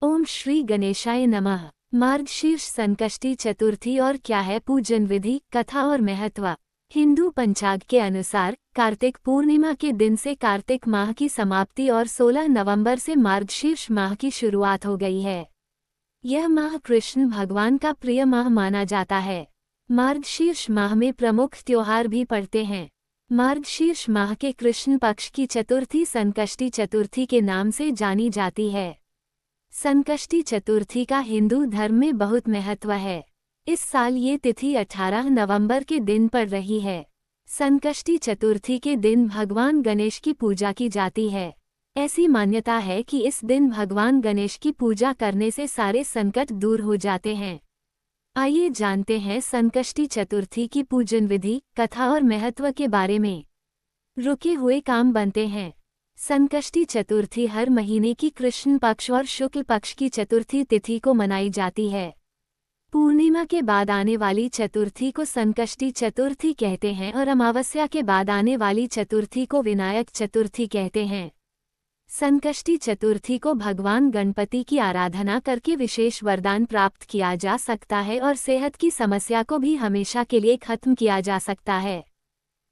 ओम श्री गणेशाय नमः। मार्गशीर्ष संकष्टी चतुर्थी और क्या है पूजन विधि, कथा और महत्व। हिंदू पंचांग के अनुसार कार्तिक पूर्णिमा के दिन से कार्तिक माह की समाप्ति और 16 नवंबर से मार्गशीर्ष माह की शुरुआत हो गई है। यह माह कृष्ण भगवान का प्रिय माह माना जाता है। मार्गशीर्ष माह में प्रमुख त्योहार भी पड़ते हैं। मार्गशीर्ष माह के कृष्ण पक्ष की चतुर्थी संकष्टी चतुर्थी के नाम से जानी जाती है। संकष्टी चतुर्थी का हिंदू धर्म में बहुत महत्व है। इस साल ये तिथि 18 नवंबर के दिन पड़ रही है। संकष्टी चतुर्थी के दिन भगवान गणेश की पूजा की जाती है। ऐसी मान्यता है कि इस दिन भगवान गणेश की पूजा करने से सारे संकट दूर हो जाते हैं। आइए जानते हैं संकष्टी चतुर्थी की पूजन विधि, कथा और महत्व के बारे में। रुके हुए काम बनते हैं। संकष्टी चतुर्थी हर महीने की कृष्ण पक्ष और शुक्ल पक्ष की चतुर्थी तिथि को मनाई जाती है। पूर्णिमा के बाद आने वाली चतुर्थी को संकष्टी चतुर्थी कहते हैं और अमावस्या के बाद आने वाली चतुर्थी को विनायक चतुर्थी कहते हैं। संकष्टी चतुर्थी को भगवान गणपति की आराधना करके विशेष वरदान प्राप्त किया जा सकता है और सेहत की समस्या को भी हमेशा के लिए खत्म किया जा सकता है।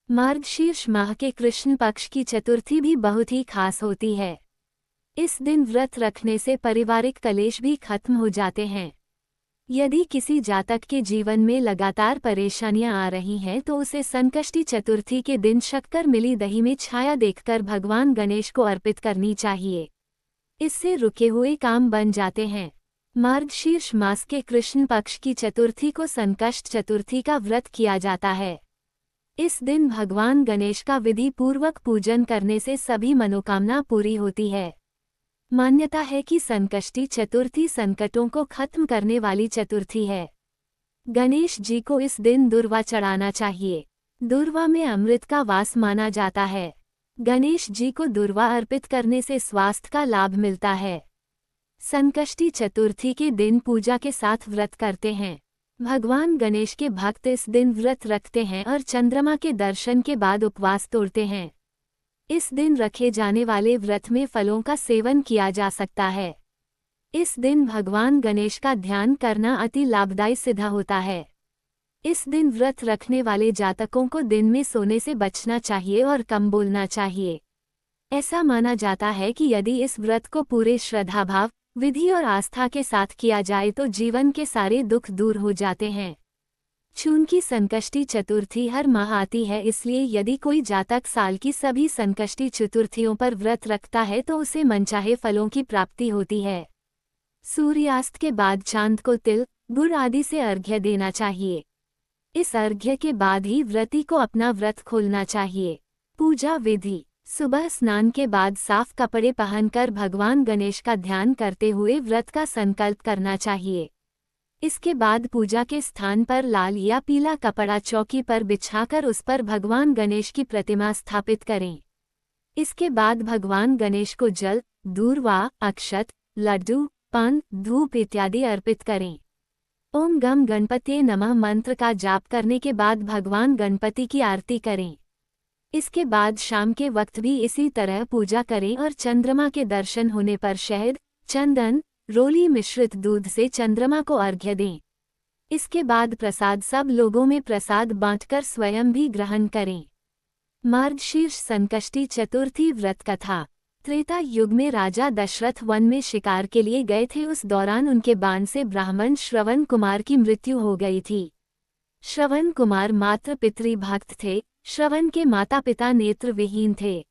मार्गशीर्ष माह के कृष्ण पक्ष की चतुर्थी भी बहुत ही खास होती है। इस दिन व्रत रखने से पारिवारिक कलेश भी खत्म हो जाते हैं। यदि किसी जातक के जीवन में लगातार परेशानियां आ रही हैं तो उसे संकष्टी चतुर्थी के दिन शक्कर मिली दही में छाया देखकर भगवान गणेश को अर्पित करनी चाहिए। इससे रुके हुए काम बन जाते हैं। मार्गशीर्ष मास के कृष्ण पक्ष की चतुर्थी को संकष्ट चतुर्थी का व्रत किया जाता है। इस दिन भगवान गणेश का विधि पूर्वक पूजन करने से सभी मनोकामना पूरी होती है। मान्यता है कि संकष्टी चतुर्थी संकटों को खत्म करने वाली चतुर्थी है। गणेश जी को इस दिन दूर्वा चढ़ाना चाहिए। दूर्वा में अमृत का वास माना जाता है। गणेश जी को दूर्वा अर्पित करने से स्वास्थ्य का लाभ मिलता है। संकष्टी चतुर्थी के दिन पूजा के साथ व्रत करते हैं। भगवान गणेश के भक्त इस दिन व्रत रखते हैं और चंद्रमा के दर्शन के बाद उपवास तोड़ते हैं। इस दिन रखे जाने वाले व्रत में फलों का सेवन किया जा सकता है। इस दिन भगवान गणेश का ध्यान करना अति लाभदायी सिद्ध होता है। इस दिन व्रत रखने वाले जातकों को दिन में सोने से बचना चाहिए और कम बोलना चाहिए। ऐसा माना जाता है कि यदि इस व्रत को पूरे श्रद्धाभाव, विधि और आस्था के साथ किया जाए तो जीवन के सारे दुख दूर हो जाते हैं। चूंकि संकष्टी चतुर्थी हर माह आती है, इसलिए यदि कोई जातक साल की सभी संकष्टी चतुर्थियों पर व्रत रखता है तो उसे मनचाहे फलों की प्राप्ति होती है। सूर्यास्त के बाद चांद को तिल, गुड़ आदि से अर्घ्य देना चाहिए। इस अर्घ्य के बाद ही व्रती को अपना व्रत खोलना चाहिए। पूजा विधि: सुबह स्नान के बाद साफ कपड़े पहनकर भगवान गणेश का ध्यान करते हुए व्रत का संकल्प करना चाहिए। इसके बाद पूजा के स्थान पर लाल या पीला कपड़ा चौकी पर बिछाकर उस पर भगवान गणेश की प्रतिमा स्थापित करें। इसके बाद भगवान गणेश को जल, दूर्वा, अक्षत, लड्डू, पान, धूप इत्यादि अर्पित करें। ओम गम गणपतये नमः मंत्र का जाप करने के बाद भगवान गणपति की आरती करें। इसके बाद शाम के वक्त भी इसी तरह पूजा करें और चंद्रमा के दर्शन होने पर शहद, चंदन, रोली मिश्रित दूध से चंद्रमा को अर्घ्य दें। इसके बाद प्रसाद सब लोगों में प्रसाद बांटकर स्वयं भी ग्रहण करें। मार्गशीर्ष संकष्टी चतुर्थी व्रत कथा: त्रेता युग में राजा दशरथ वन में शिकार के लिए गए थे। उस दौरान उनके बाण से ब्राह्मण श्रवण कुमार की मृत्यु हो गई थी। श्रवण कुमार मात्र पितृभक्त थे। श्रवण के माता पिता नेत्र विहीन थे।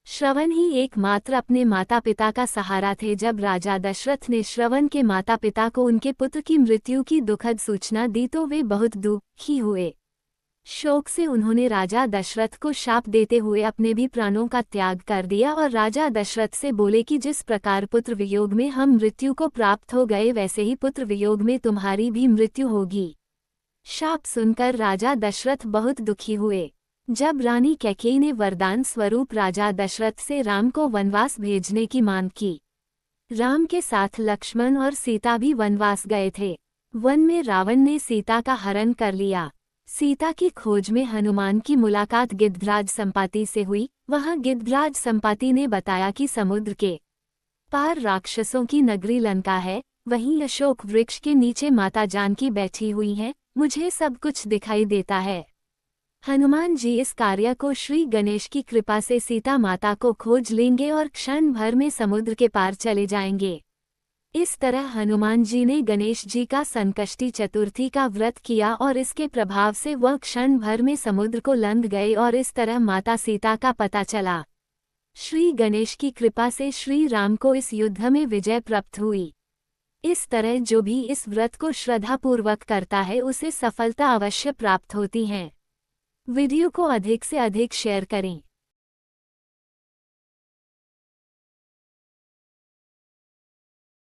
श्रवण ही एकमात्र अपने माता पिता का सहारा थे। जब राजा दशरथ ने श्रवण के माता पिता को उनके पुत्र की मृत्यु की दुखद सूचना दी तो वे बहुत दुखी हुए। शोक से उन्होंने राजा दशरथ को शाप देते हुए अपने भी प्राणों का त्याग कर दिया और राजा दशरथ से बोले कि जिस प्रकार पुत्र वियोग में हम मृत्यु को प्राप्त हो गए, वैसे ही पुत्र वियोग में तुम्हारी भी मृत्यु होगी। शाप सुनकर राजा दशरथ बहुत दुखी हुए। जब रानी कैकेयी ने वरदान स्वरूप राजा दशरथ से राम को वनवास भेजने की मांग की। राम के साथ लक्ष्मण और सीता भी वनवास गए थे। वन में रावण ने सीता का हरण कर लिया। सीता की खोज में हनुमान की मुलाकात गिद्धराज संपाति से हुई। वहां गिद्धराज संपाति ने बताया कि समुद्र के पार राक्षसों की नगरी लंका है, वहीं अशोक वृक्ष के नीचे माता जानकी बैठी हुई हैं, मुझे सब कुछ दिखाई देता है। हनुमान जी इस कार्य को श्री गणेश की कृपा से सीता माता को खोज लेंगे और क्षण भर में समुद्र के पार चले जाएंगे। इस तरह हनुमान जी ने गणेश जी का संकष्टी चतुर्थी का व्रत किया और इसके प्रभाव से वह क्षण भर में समुद्र को लंघ गए और इस तरह माता सीता का पता चला। श्री गणेश की कृपा से श्री राम को इस युद्ध में विजय प्राप्त हुई। इस तरह जो भी इस व्रत को श्रद्धापूर्वक करता है उसे सफलता अवश्य प्राप्त होती है। वीडियो को अधिक से अधिक शेयर करें।